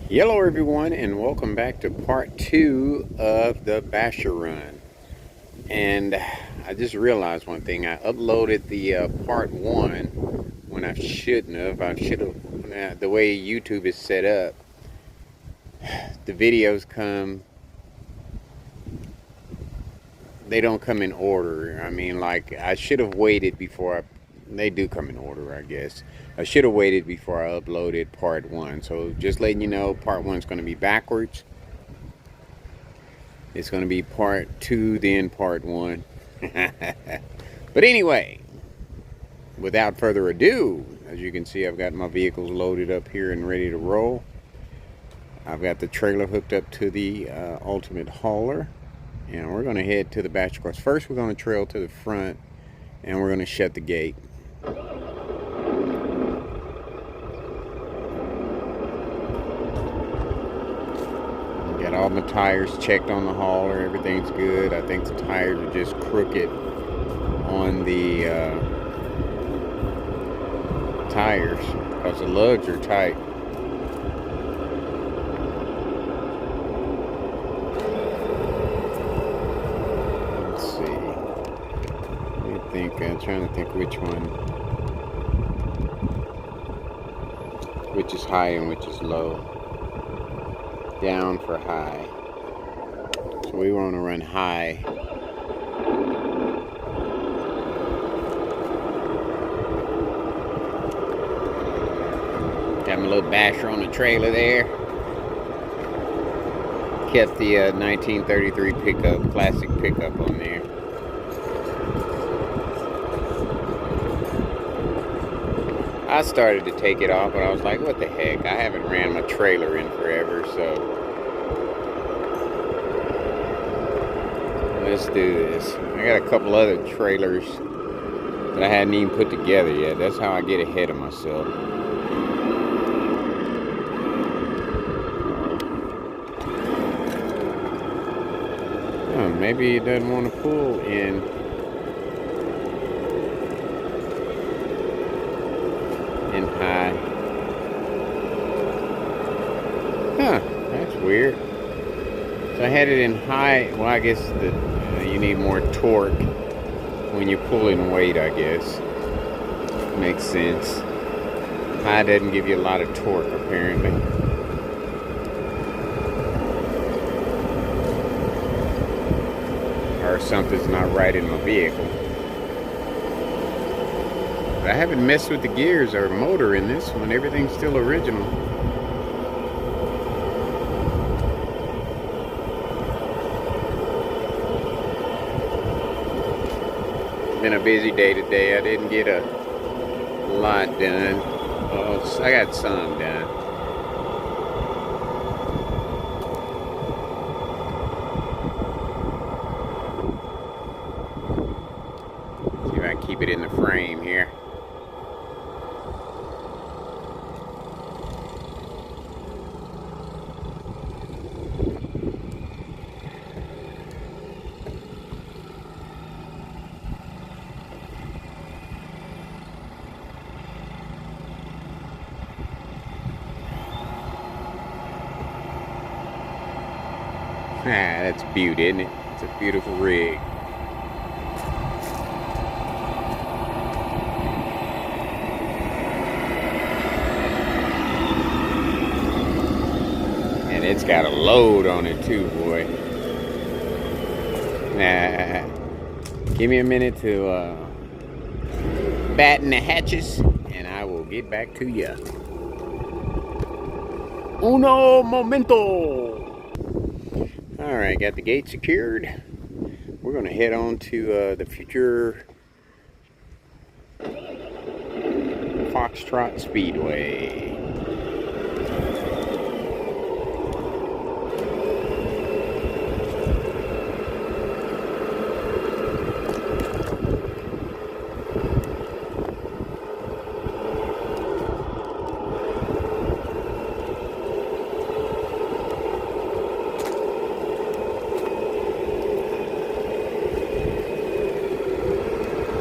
Hello everyone, and welcome back to part 2 of the Basher run. And I just realized one thing. I uploaded the part 1 when I shouldn't have. The way YouTube is set up, the videos they don't come in order. I mean, like, I should have waited before they do come in order, I guess. I should have waited before I uploaded part 1. So just letting you know, part 1 is going to be backwards. It's going to be part 2, then part 1. But anyway, without further ado, as you can see, I've got my vehicles loaded up here and ready to roll. I've got the trailer hooked up to the ultimate hauler, and we're going to head to the batch course. First, we're going to trail to the front, and we're going to shut the gate. Got all my tires checked on the hauler. Everything's good. I think the tires are just crooked on the tires because the lugs are tight. Let's see. I'm trying to think which is high and which is low. Down for high. So we want to run high. Got my little basher on the trailer there. Kept the 1933 pickup, classic pickup on there. I started to take it off, but I was like, what the heck? I haven't ran my trailer in forever, so let's do this. I got a couple other trailers that I hadn't even put together yet. That's how I get ahead of myself. Oh, maybe it doesn't want to pull in. High. Huh, that's weird. So I had it in high. Well, I guess you need more torque when you're pulling weight, I guess. Makes sense. High doesn't give you a lot of torque, apparently. Or something's not right in my vehicle. I haven't messed with the gears or motor in this one. Everything's still original. Been a busy day today. I didn't get a lot done. Oh, I got some done. See if I can keep it in the frame here. That's beaut, isn't it? It's a beautiful rig. And it's got a load on it too, boy. Give me a minute to batten the hatches, and I will get back to you. Uno momento! Alright, got the gate secured. We're going to head on to the future Foxtrot Speedway.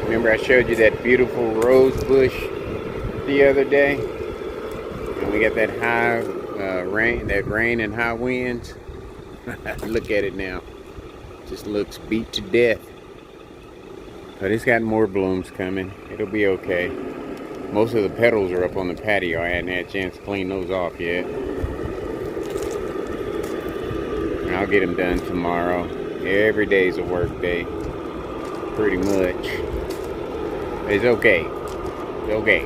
Remember I showed you that beautiful rose bush the other day? And we got that high rain and high winds. Look at it now. Just looks beat to death. But it's got more blooms coming. It'll be okay. Most of the petals are up on the patio. I hadn't had a chance to clean those off yet. And I'll get them done tomorrow. Every day's a work day. Pretty much. It's okay. It's okay.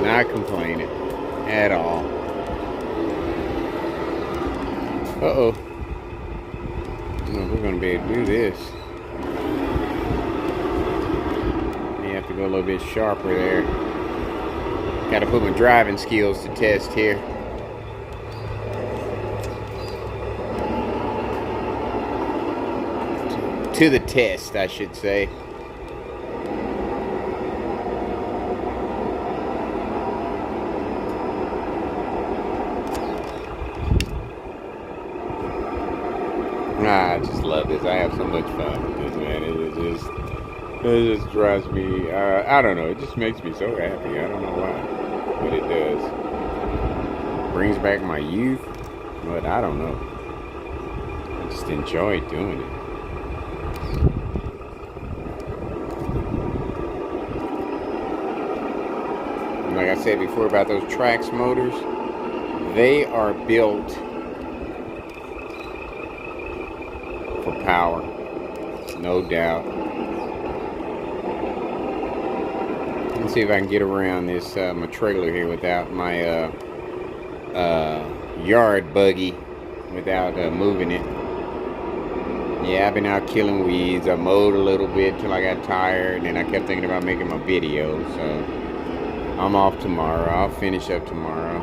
Not complaining at all. Uh-oh. We're going to be able to do this. You have to go a little bit sharper there. Got to put my driving skills to test here. To the test, I should say. I just love this. I have so much fun with this, man. It just drives me, I don't know, it just makes me so happy. I don't know why, but it does. Brings back my youth, but I don't know. I just enjoy doing it. And like I said before about those Trax motors, they are built for power, no doubt. Let's see if I can get around this my trailer here without my yard buggy, without moving it. Yeah, I've been out killing weeds. I mowed a little bit till I got tired, and then I kept thinking about making my video, so I'm off tomorrow. I'll finish up tomorrow.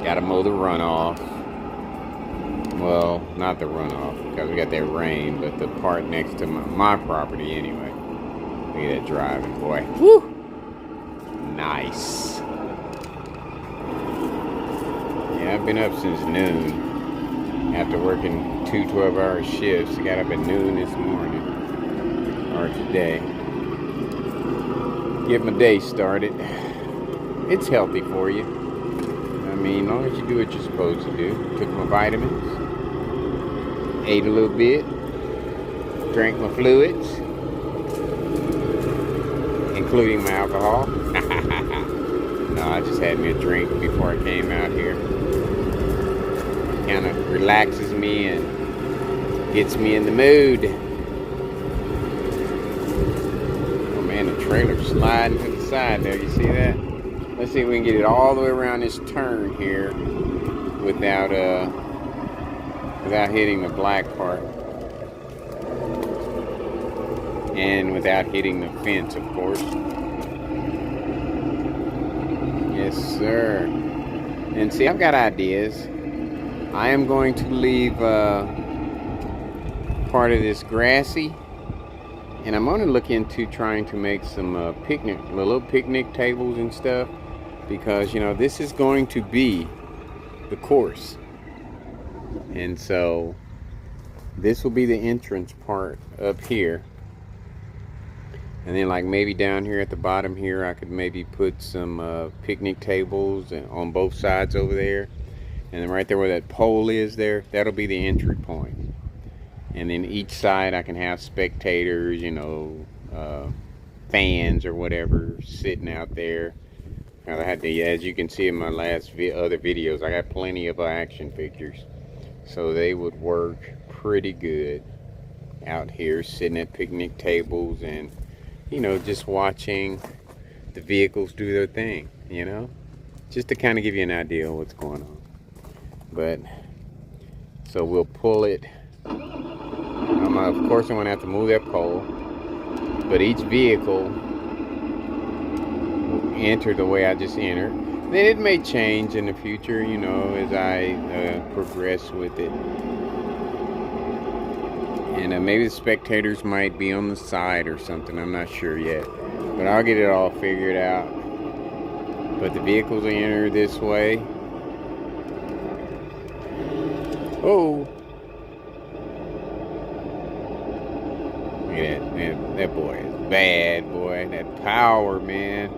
Gotta mow the runoff. Well, not the runoff, because we got that rain, but the part next to my property anyway. Look at that driving, boy. Woo! Nice. Yeah, I've been up since noon. After working 2 12-hour shifts. I got up at noon this morning. Or today. Get my day started. It's healthy for you. I mean, as long as you do what you're supposed to do. Took my vitamins. Ate a little bit, drank my fluids, including my alcohol. No, I just had me a drink before I came out here. Kind of relaxes me and gets me in the mood. Oh man, the trailer's sliding to the side there, you see that? Let's see if we can get it all the way around this turn here without hitting the black part and without hitting the fence, of course. Yes, sir. And see, I've got ideas. I am going to leave part of this grassy, and I'm going to look into trying to make some little picnic tables and stuff, because you know this is going to be the course. And so this will be the entrance part up here, and then like maybe down here at the bottom here I could maybe put some picnic tables on both sides over there, and then right there where that pole is there, that'll be the entry point. And then each side I can have spectators, you know, fans or whatever sitting out there. I had to, as you can see in my last other videos, I got plenty of action figures. So they would work pretty good out here sitting at picnic tables and, you know, just watching the vehicles do their thing, you know, just to kind of give you an idea of what's going on. But so we'll pull it. Of course I'm gonna have to move that pole, but each vehicle will enter the way I just entered. Then it may change in the future, you know, as I progress with it. And maybe the spectators might be on the side or something. I'm not sure yet. But I'll get it all figured out. But the vehicles will enter this way. Oh! at that. That boy is bad, boy. That power, man.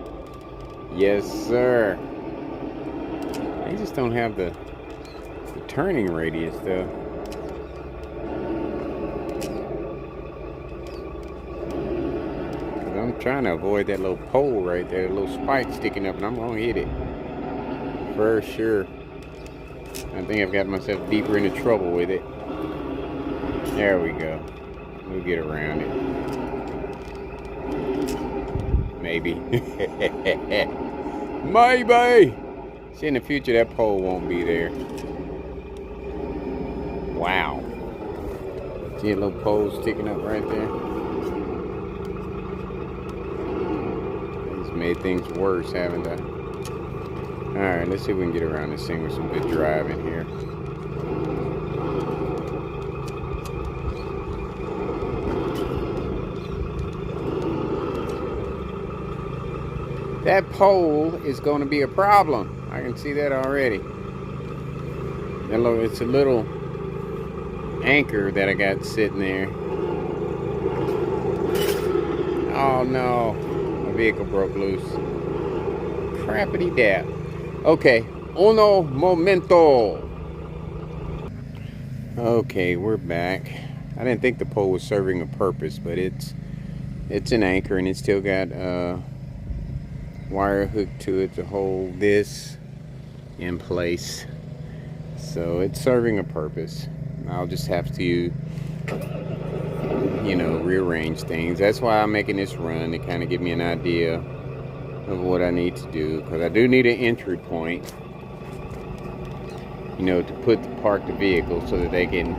Yes, sir. They just don't have the turning radius, though. Cause I'm trying to avoid that little pole right there, a little spike sticking up, and I'm gonna hit it for sure. I think I've got myself deeper into trouble with it. There we go. We'll get around it. Maybe. Maybe. See, in the future, that pole won't be there. Wow. See a little pole sticking up right there? It's made things worse, haven't I? Alright, let's see if we can get around this thing with some good driving here. That pole is going to be a problem. I can see that already. It's a little anchor that I got sitting there. Oh no, my vehicle broke loose. Crappity dap. Okay, uno momento. Okay, we're back. I didn't think the pole was serving a purpose, but it's an anchor, and it's still got wire hooked to it to hold this in place, so it's serving a purpose. I'll just have to, you know, rearrange things. That's why I'm making this run, to kind of give me an idea of what I need to do, because I do need an entry point, you know, to park the vehicle so that they can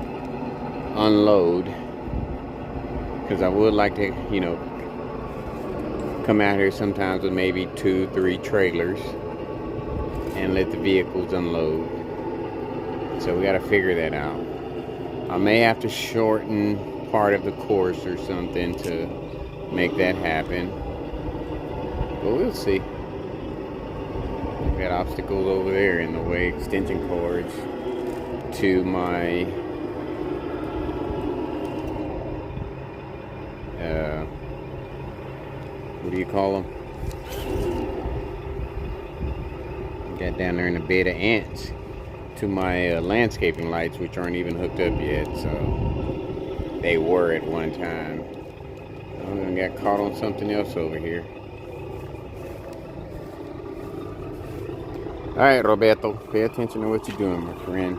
unload, because I would like to, you know, come out here sometimes with maybe 2-3 trailers and let the vehicles unload. So we got to figure that out. I may have to shorten part of the course or something to make that happen, but we'll see. I've got obstacles over there in the way, extension cords to my what do you call them? Got down there in a bed of ants to my landscaping lights, which aren't even hooked up yet. So they were at one time. I got caught on something else over here. All right, Roberto, pay attention to what you're doing, my friend.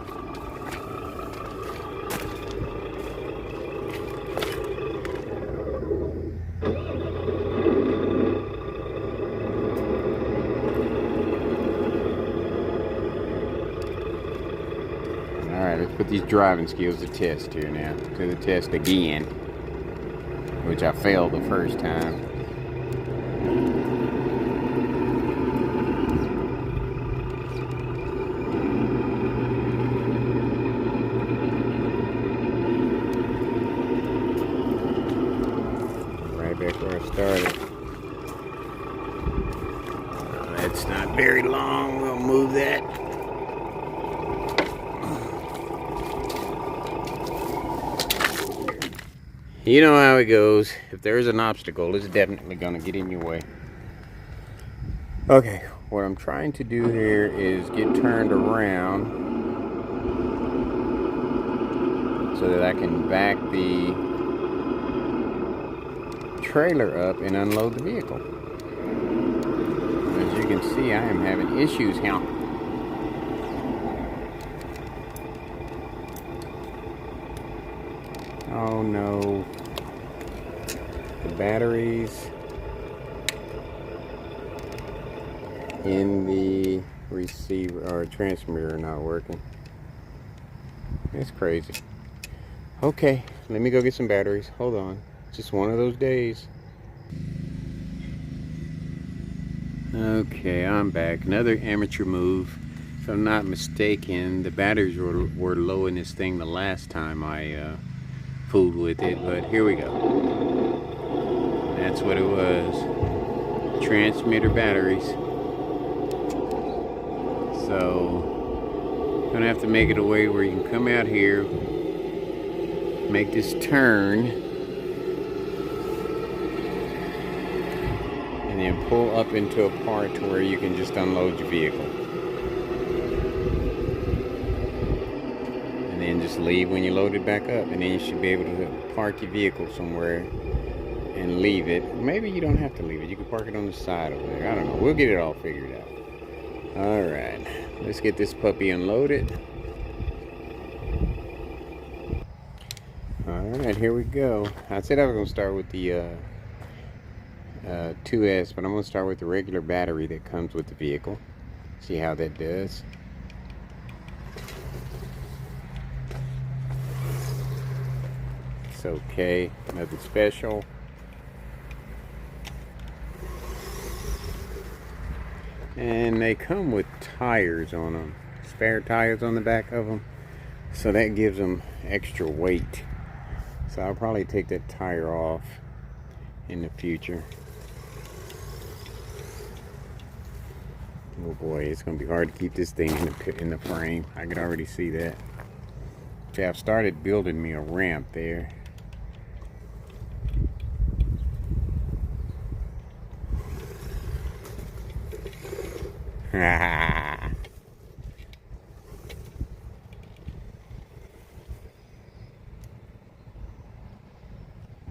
Let's put these driving skills to test here now. To the test again, which I failed the first time. Right back where I started. That's not very long. We'll move that. You know how it goes. If there's an obstacle, it's definitely going to get in your way. Okay, what I'm trying to do here is get turned around so that I can back the trailer up and unload the vehicle. As you can see, I am having issues here. Oh no, the batteries in the receiver or transmitter are not working. It's crazy. Okay, let me go get some batteries. Hold on, just one of those days. Okay, I'm back. Another amateur move. If I'm not mistaken, the batteries were low in this thing the last time I fooled with it, but here we go. That's what it was. Transmitter batteries. So gonna have to make it a way where you can come out here, make this turn, and then pull up into a part to where you can just unload your vehicle. And then just leave when you load it back up, and then you should be able to park your vehicle somewhere and leave it. Maybe you don't have to leave it. You can park it on the side over there. I don't know. We'll get it all figured out. Alright, let's get this puppy unloaded. Alright, here we go. I said I was going to start with the 2S, but I'm going to start with the regular battery that comes with the vehicle. See how that does. It's okay, nothing special. And they come with tires on them, spare tires on the back of them, so that gives them extra weight. So I'll probably take that tire off in the future. Oh boy, it's gonna be hard to keep this thing in the frame. I can already see that. Okay, I've started building me a ramp there.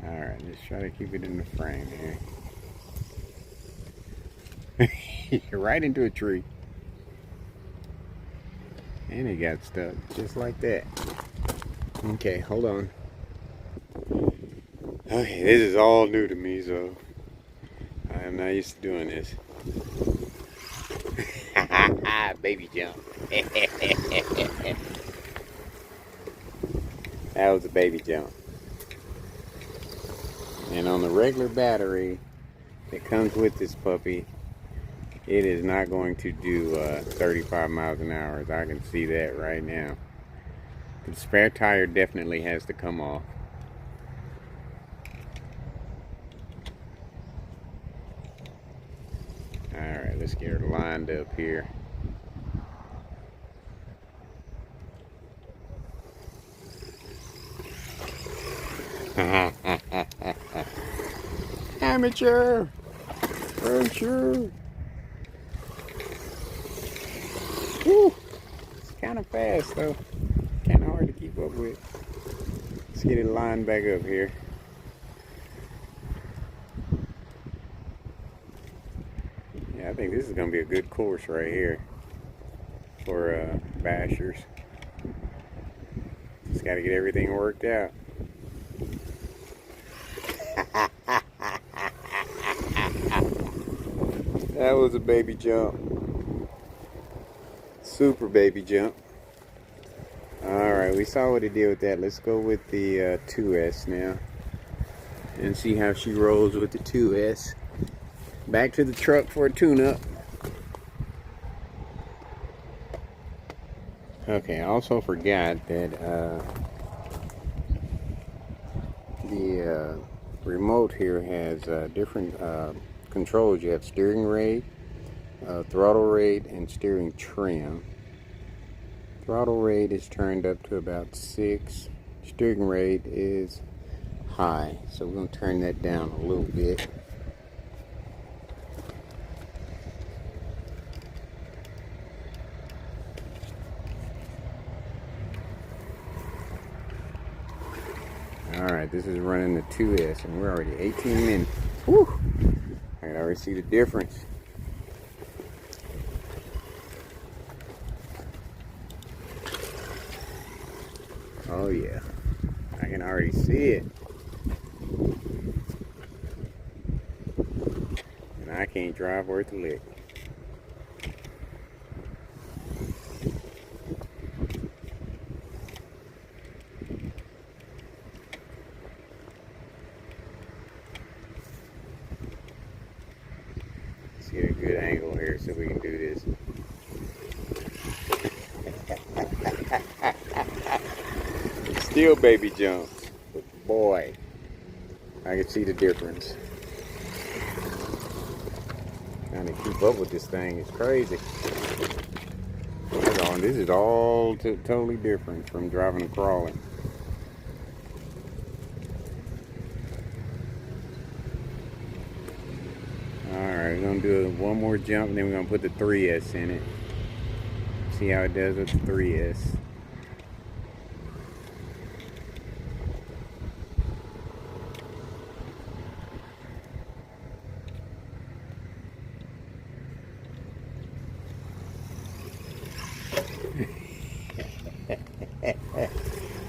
Alright, let's try to keep it in the frame here. Right into a tree. And it got stuck just like that. Okay, hold on. Okay, this is all new to me, so I am not used to doing this. Baby jump. That was a baby jump. And on the regular battery that comes with this puppy, it is not going to do 35 miles an hour. I can see that right now. The spare tire definitely has to come off. Alright, let's get her lined up here. Amateur! Amateur! Woo! It's kind of fast though. Kind of hard to keep up with. Let's get it lined back up here. Yeah, I think this is going to be a good course right here for bashers. Just got to get everything worked out. That was a baby jump. Super baby jump. Alright, we saw what it did with that. Let's go with the 2S now and see how she rolls with the 2S. Back to the truck for a tune-up. Okay, I also forgot that the remote here has different controls. You have steering rate, throttle rate, and steering trim. Throttle rate is turned up to about 6. Steering rate is high, so we're going to turn that down a little bit. Alright, this is running the 2S, and we're already 18 minutes. Whew! I can already see the difference. Oh yeah, I can already see it. And I can't drive worth a lick. Let's get a good angle here so we can do this. Still baby jumps, but boy, I can see the difference. Trying to keep up with this thing is crazy. This is all totally different from driving and crawling. Alright, we're going to do one more jump and then we're going to put the 3S in it. See how it does with the 3S.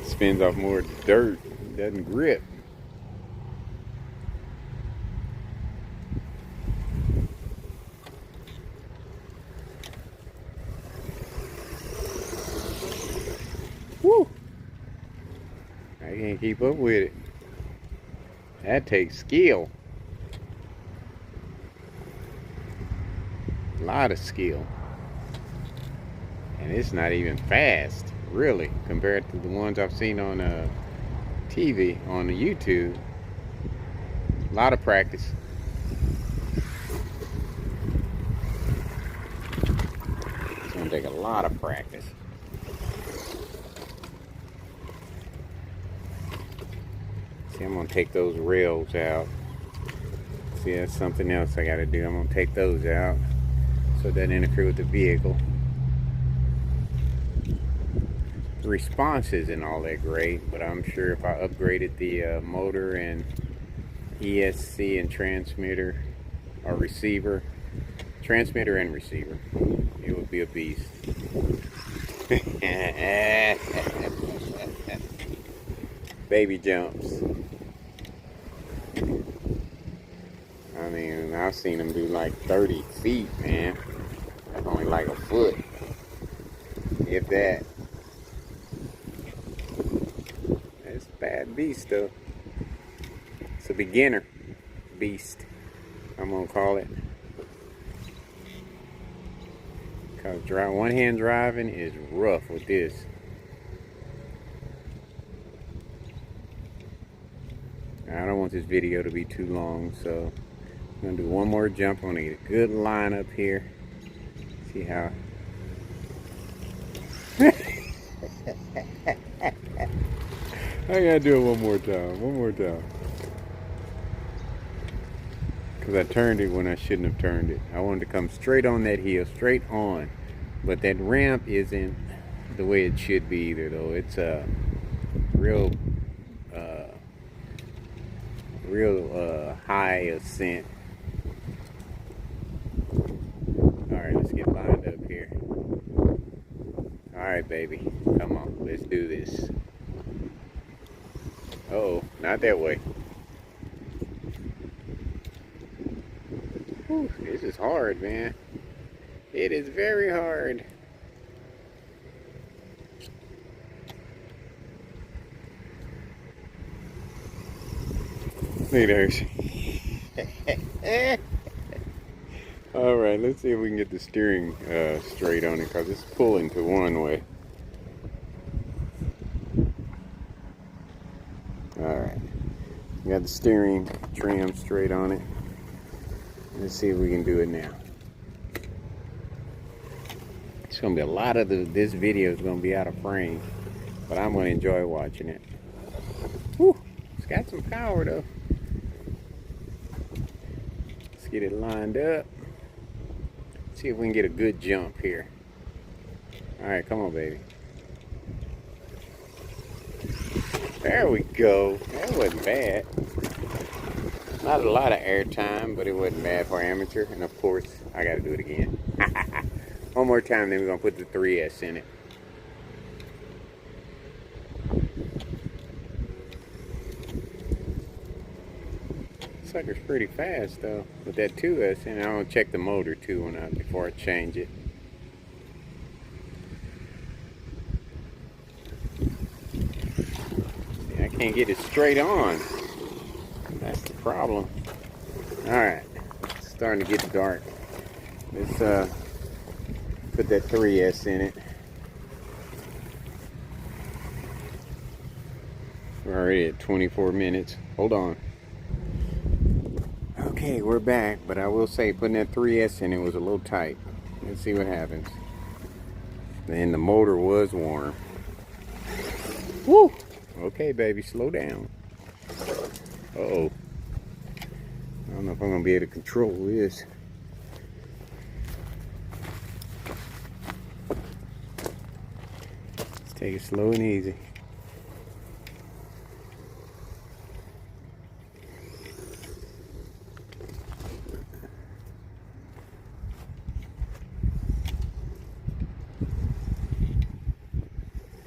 Spins off more dirt, doesn't grip. Woo! I can't keep up with it. That takes skill. A lot of skill. And it's not even fast, really, compared to the ones I've seen on TV, on the YouTube. A lot of practice. It's gonna take a lot of practice. See, I'm gonna take those rails out. See, that's something else I gotta do. I'm gonna take those out so it doesn't interfere with the vehicle. The response isn't all that great, but I'm sure if I upgraded the motor and ESC and transmitter or receiver, transmitter and receiver, it would be a beast. Baby jumps. I mean, I've seen them do like 30 feet, man. That's only like a foot, if that. It's a bad beast, though. It's a beginner beast, I'm gonna call it. Cause one-hand driving is rough with this. I don't want this video to be too long, so I'm gonna do one more jump. I'm gonna get a good line up here. See how. I gotta do it one more time. Because I turned it when I shouldn't have turned it. I wanted to come straight on that hill, straight on. But that ramp isn't the way it should be either, though. It's a real high ascent. Alright, let's get lined up here. Alright, baby. Come on, let's do this. Uh-oh, not that way. Whew, this is hard, man. It is very hard. Look at her. Alright, let's see if we can get the steering straight on it, because it's pulling to one way. Alright, got the steering trim straight on it. Let's see if we can do it now. It's going to be a lot of this video is going to be out of frame, but I'm going to enjoy watching it. Whew, it's got some power though. Let's get it lined up. See if we can get a good jump here. Alright, come on, baby. There we go. That wasn't bad. Not a lot of air time, but it wasn't bad for amateur. And of course, I got to do it again. One more time, then we're going to put the 3S in it. Sucker's pretty fast though with that 2S, and I'm gonna check the motor too before I change it. See, I can't get it straight on. That's the problem. Alright, it's starting to get dark. Let's put that 3S in it. We're already at 24 minutes. Hold on. Okay, we're back, but I will say putting that 3S in it was a little tight. Let's see what happens. And the motor was warm. Woo! Okay, baby, slow down. Uh-oh. I don't don't know if I'm gonna be able to control this. Let's take it slow and easy.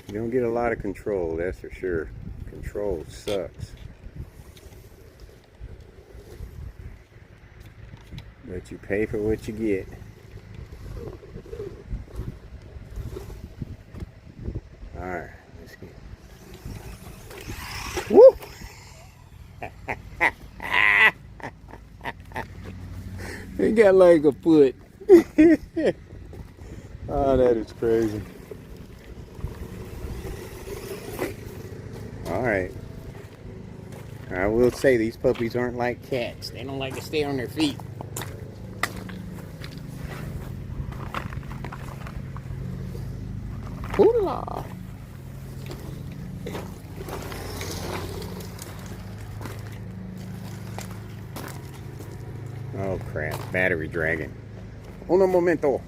You don't get a lot of control, that's for sure. Control sucks. But you pay for what you get. Alright, let's get. Woo! It got like a foot. Oh, that is crazy. Alright. I will say these puppies aren't like cats. They don't like to stay on their feet. Hoola! Oh crap, battery dragging. Un momento.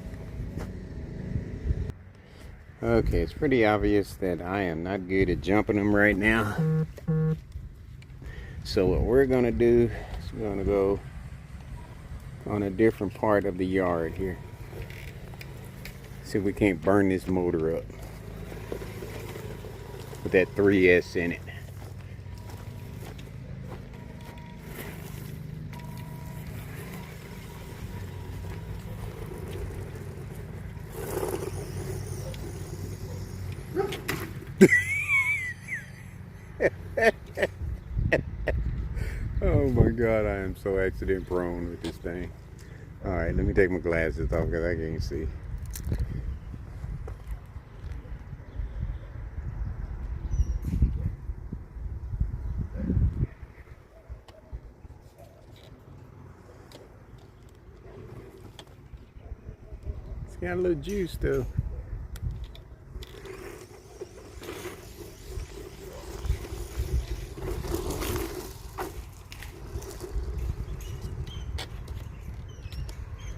Okay, it's pretty obvious that I am not good at jumping them right now. So what we're gonna do is we're gonna go on a different part of the yard here. See if we can't burn this motor up with that 3S in it. Oh my god, I am so accident prone with this thing. Alright, let me take my glasses off because I can't see. It's got a little juice though.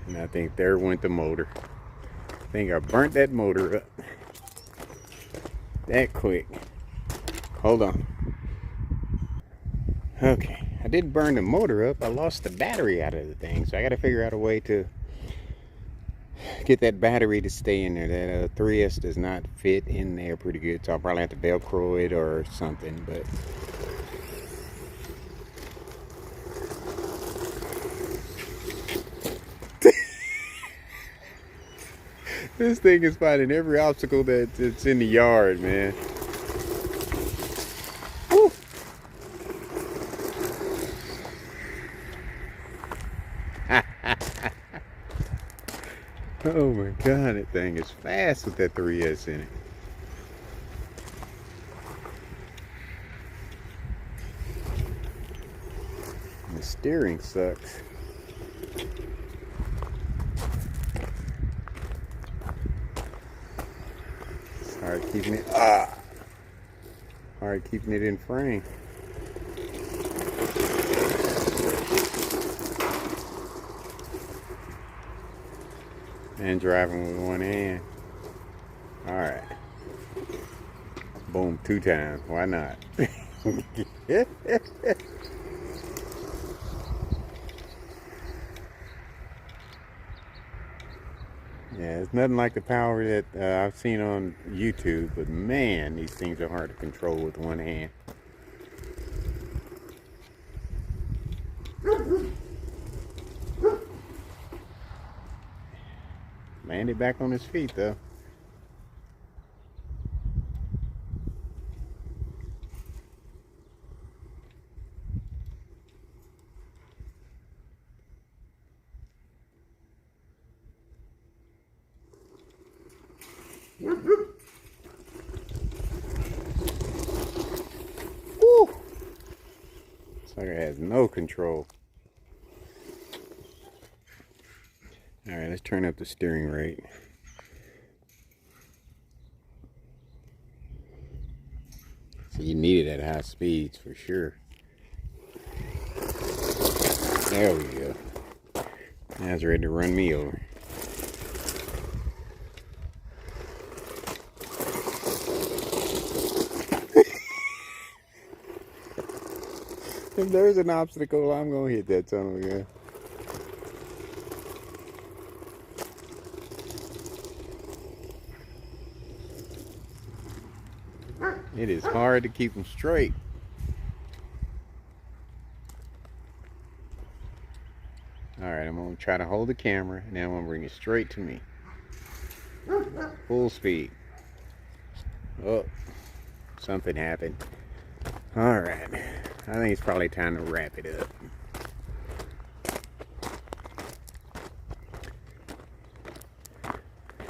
And I think there went the motor. I think I burnt that motor up that quick. Hold on. Okay, I did burn the motor up. I lost the battery out of the thing, so I got to figure out a way to get that battery to stay in there. That 3S does not fit in there pretty good, so I'll probably have to Velcro it or something, but this thing is finding every obstacle that's in the yard, man. Woo. Oh my god, that thing is fast with that 3S in it. And the steering sucks. Hard keeping it hard keeping it in frame. And driving with one hand. Alright. Boom, 2 times. Why not? Yeah, it's nothing like the power that I've seen on YouTube, but man, these things are hard to control with one hand. Landed back on his feet though. Woo! Sucker has no control. Alright, let's turn up the steering rate. So you need it at high speeds for sure. There we go. Now it's ready to run me over. If there's an obstacle, I'm gonna hit that son of a gun. It is hard to keep them straight. Alright, I'm going to try to hold the camera. Now I'm going to bring it straight to me. Full speed. Oh, something happened. Alright, I think it's probably time to wrap it up.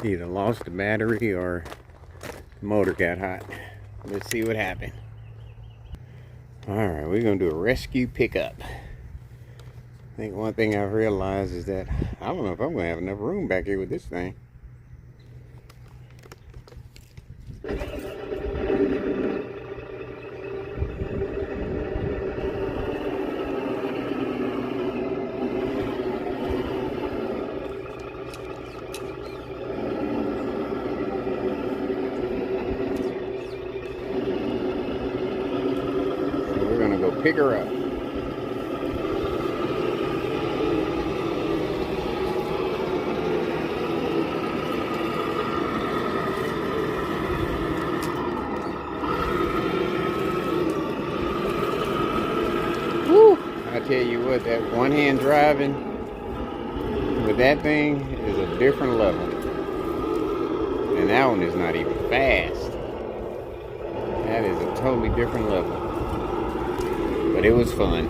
Either lost the battery or the motor got hot. Let's see what happened. Alright, we're going to do a rescue pickup. I think one thing I've realized is that I don't know if I'm going to have enough room back here with this thing. So we're going to go pick her up. I tell you what, that one-hand driving with that thing is a different level. And that one is not even fast. That is a totally different level. But it was fun.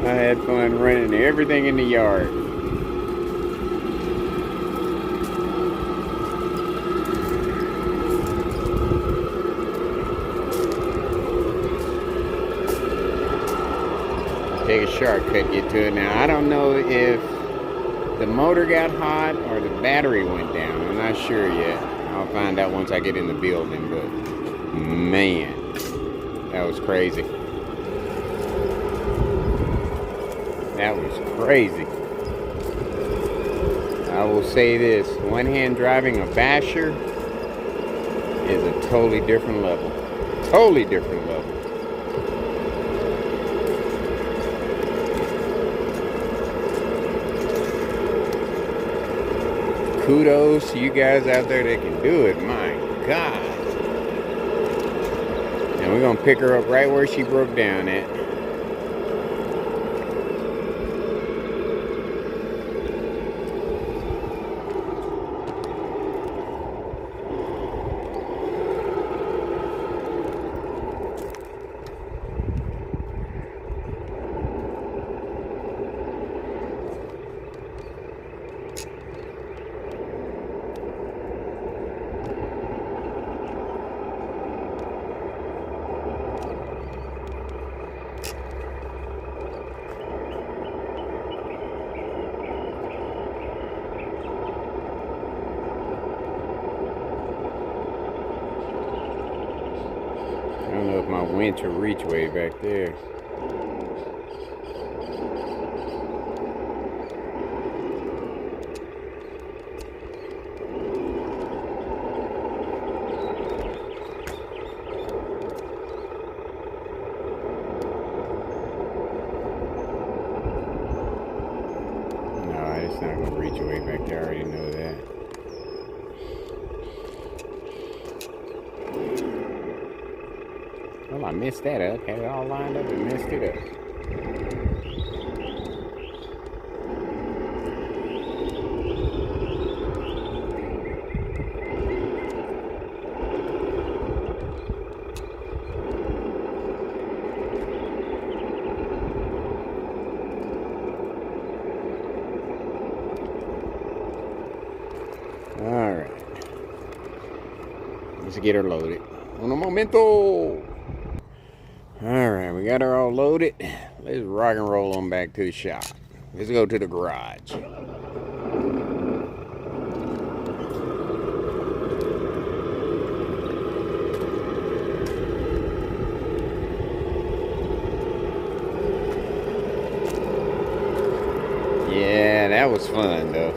I had fun running everything in the yard. Take a shortcut, get to it. Now, I don't know if the motor got hot or the battery went down. I'm not sure yet. I'll find out once I get in the building, but man, that was crazy. That was crazy. I will say this, one-hand driving a basher is a totally different level. Totally different level. Kudos to you guys out there that can do it. My God. And we're going to pick her up right where she broke down at. I don't know if my winch will reach way back there. No, it's not going to reach way back there. I already know that. Well, I messed that up. Had it all lined up and messed it up. All right. Let's get her loaded. Un momento. Alright, we got her all loaded. Let's rock and roll on back to the shop. Let's go to the garage. was fun though.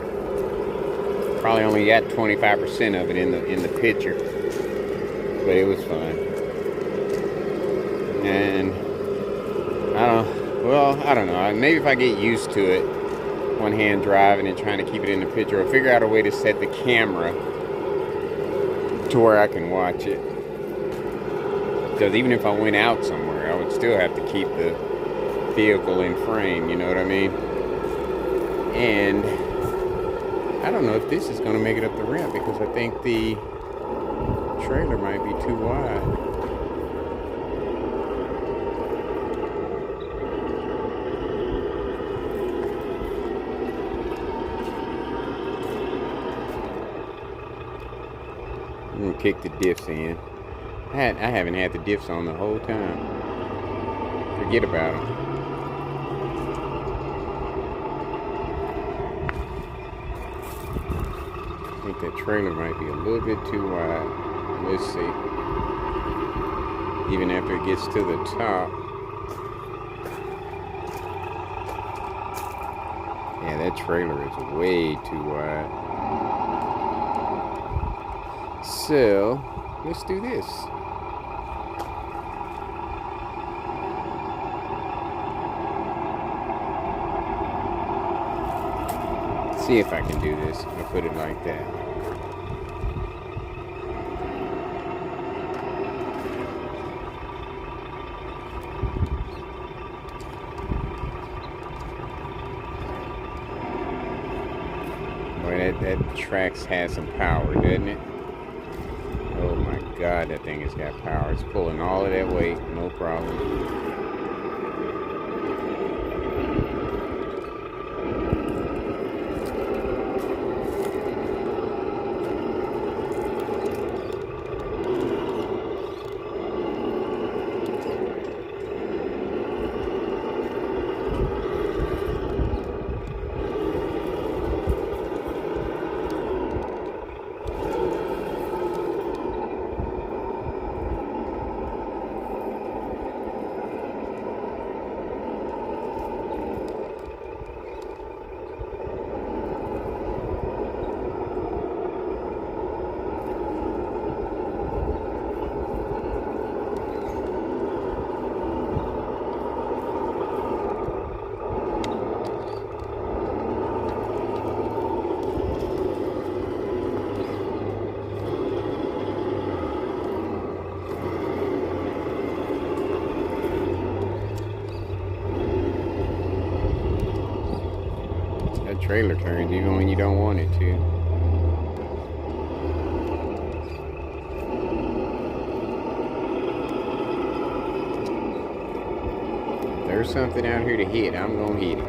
Probably only got 25% of it in the picture, but it was fun. And I don't know. Maybe if I get used to it, one hand driving and trying to keep it in the picture, or figure out a way to set the camera to where I can watch it. Because even if I went out somewhere, I would still have to keep the vehicle in frame, you know what I mean? And I don't know if this is going to make it up the ramp, because I think the trailer might be too wide. I'm going to kick the diffs in. I haven't had the diffs on the whole time. Forget about them. I think that trailer might be a little bit too wide. Let's see. Even after it gets to the top. Yeah, that trailer is way too wide. So, let's do this. See if I can do this. I'll put it like that. Boy, that Trax has some power, doesn't it? Oh my God, that thing has got power. It's pulling all of that weight, no problem. Trailer turns even when you don't want it to. If there's something out here to hit, I'm gonna hit it.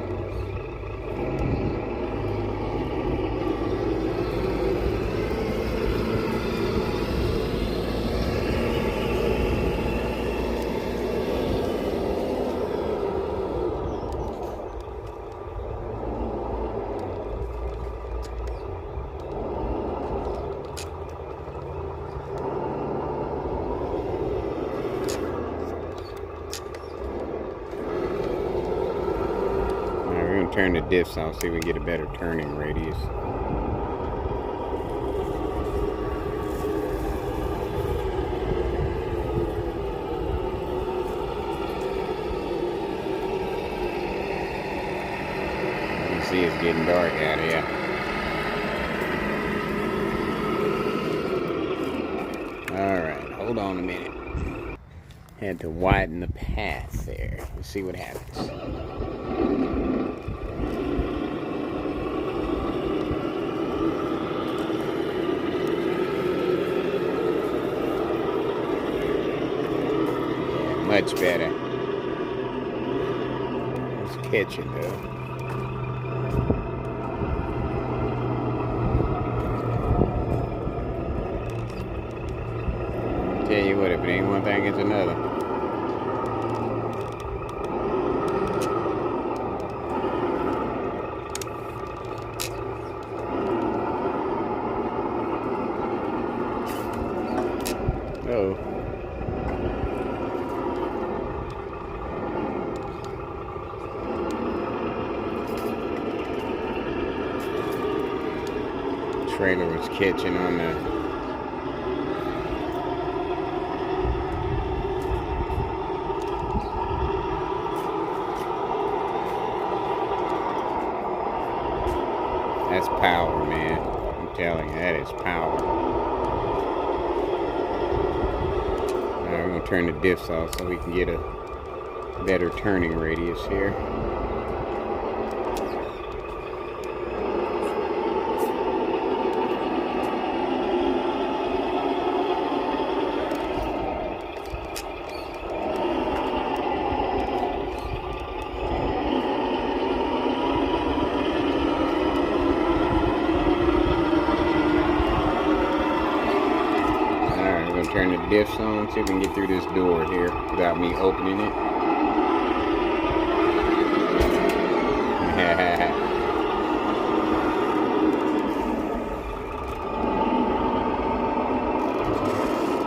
Turn the diffs off, see if we get a better turning radius. You can see it's getting dark out here. Alright, hold on a minute. Had to widen the path there. Let's see what happens. Much better. It's catching though. Tell you what, if it ain't one thing, it's another. Oh. trailer was catching on the that's power, man. I'm telling you, that is power. Alright, we're gonna turn the diffs off so we can get a better turning radius here. Turn the diffs on so we can get through this door here without me opening it.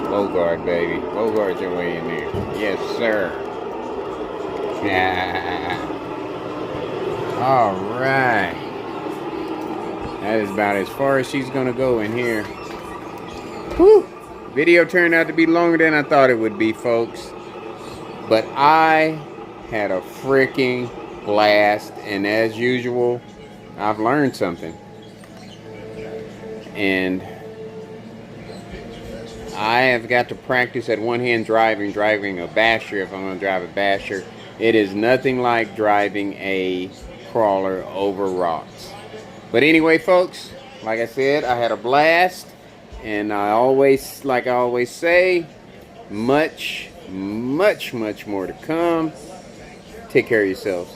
Bogart, baby. Bogart your way in there. Yes, sir. All right. That is about as far as she's going to go in here. Whew. Video turned out to be longer than I thought it would be, folks. But I had a freaking blast. And as usual, I've learned something. And I have got to practice at one hand driving a basher if I'm going to drive a basher. It is nothing like driving a crawler over rocks. But anyway, folks, like I said, I had a blast. And like I always say, much more to come. Take care of yourselves.